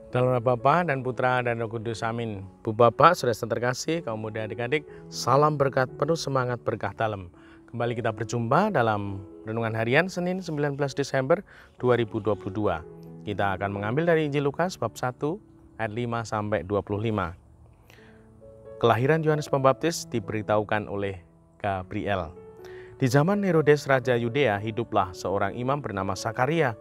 Dalam nama Bapa dan Putra dan Roh Kudus, amin. Bu Bapak, saudara terkasih, kaum muda adik-adik, salam berkat penuh semangat berkah dalam. Kembali kita berjumpa dalam Renungan Harian Senin 19 Desember 2022. Kita akan mengambil dari Injil Lukas bab 1 ayat 5 sampai 25. Kelahiran Yohanes Pembaptis diberitahukan oleh Gabriel. Di zaman Herodes Raja Yudea hiduplah seorang imam bernama Sakaria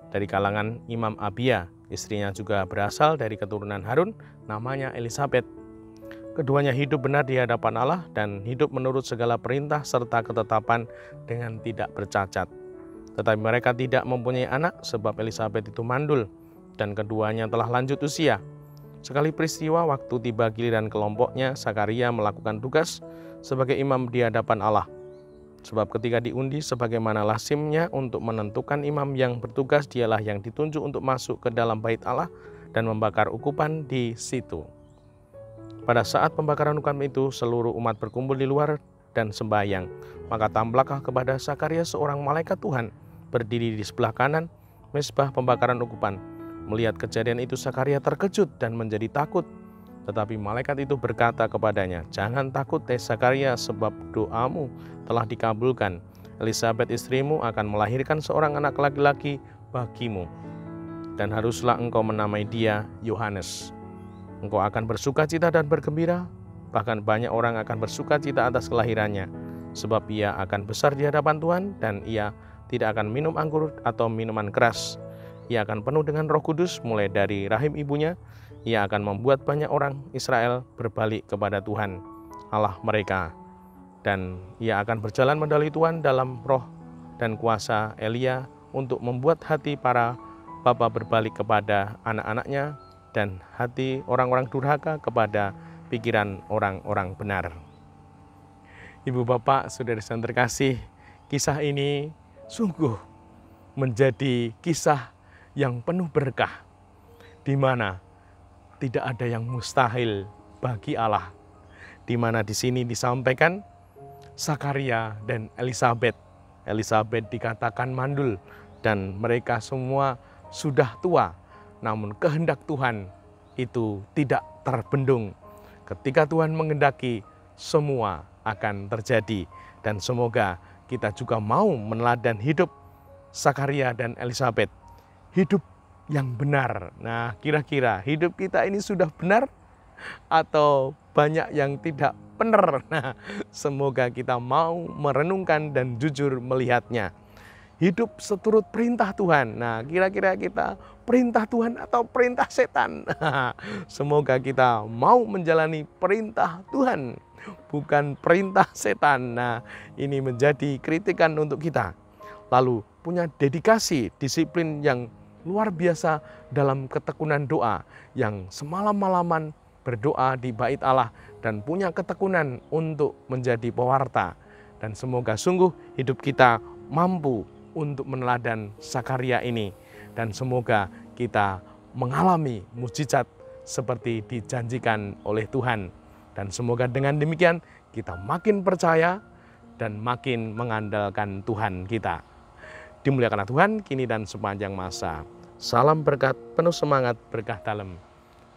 dari kalangan Imam Abia. Istrinya juga berasal dari keturunan Harun, namanya Elisabet. Keduanya hidup benar di hadapan Allah dan hidup menurut segala perintah serta ketetapan dengan tidak bercacat. Tetapi mereka tidak mempunyai anak sebab Elisabet itu mandul dan keduanya telah lanjut usia. Sekali peristiwa waktu tiba giliran kelompoknya, Sakaria melakukan tugas sebagai imam di hadapan Allah. Sebab ketika diundi sebagaimana lazimnya untuk menentukan imam yang bertugas, dialah yang ditunjuk untuk masuk ke dalam bait Allah dan membakar ukupan di situ. Pada saat pembakaran ukupan itu, seluruh umat berkumpul di luar dan sembahyang. Maka tamblaklah kepada Sakaria seorang malaikat Tuhan berdiri di sebelah kanan mezbah pembakaran ukupan. Melihat kejadian itu, Sakaria terkejut dan menjadi takut. Tetapi malaikat itu berkata kepadanya, "Jangan takut, Sakaria, sebab doamu telah dikabulkan. Elisabet istrimu akan melahirkan seorang anak laki-laki bagimu, dan haruslah engkau menamai dia Yohanes. Engkau akan bersukacita dan bergembira, bahkan banyak orang akan bersukacita atas kelahirannya, sebab ia akan besar di hadapan Tuhan, dan ia tidak akan minum anggur atau minuman keras. Ia akan penuh dengan Roh Kudus mulai dari rahim ibunya. Ia akan membuat banyak orang Israel berbalik kepada Tuhan, Allah mereka. Dan ia akan berjalan mendahului Tuhan dalam roh dan kuasa Elia untuk membuat hati para bapa berbalik kepada anak-anaknya dan hati orang-orang durhaka kepada pikiran orang-orang benar." Ibu bapak, saudara-saudara terkasih, kisah ini sungguh menjadi kisah yang penuh berkah, di mana tidak ada yang mustahil bagi Allah. Di mana di sini disampaikan Sakaria dan Elisabet. Elisabet dikatakan mandul dan mereka semua sudah tua. Namun kehendak Tuhan itu tidak terbendung. Ketika Tuhan menghendaki, semua akan terjadi. Dan semoga kita juga mau meneladani hidup Sakaria dan Elisabet. Hidup yang benar. Nah, kira-kira hidup kita ini sudah benar atau banyak yang tidak benar? Nah, semoga kita mau merenungkan dan jujur melihatnya. Hidup seturut perintah Tuhan. Nah, kira-kira kita perintah Tuhan atau perintah setan? Semoga kita mau menjalani perintah Tuhan, bukan perintah setan. Nah, ini menjadi kritikan untuk kita. Lalu punya dedikasi, disiplin yang luar biasa dalam ketekunan doa, yang semalam-malaman berdoa di bait Allah dan punya ketekunan untuk menjadi pewarta. Dan semoga sungguh hidup kita mampu untuk meneladan Sakaria ini, dan semoga kita mengalami mukjizat seperti dijanjikan oleh Tuhan. Dan semoga dengan demikian kita makin percaya dan makin mengandalkan Tuhan kita. Dimuliakanlah Tuhan kini dan sepanjang masa. Salam berkat penuh semangat berkah dalam.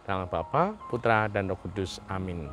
Dalam Bapa, Putra, dan Roh Kudus. Amin.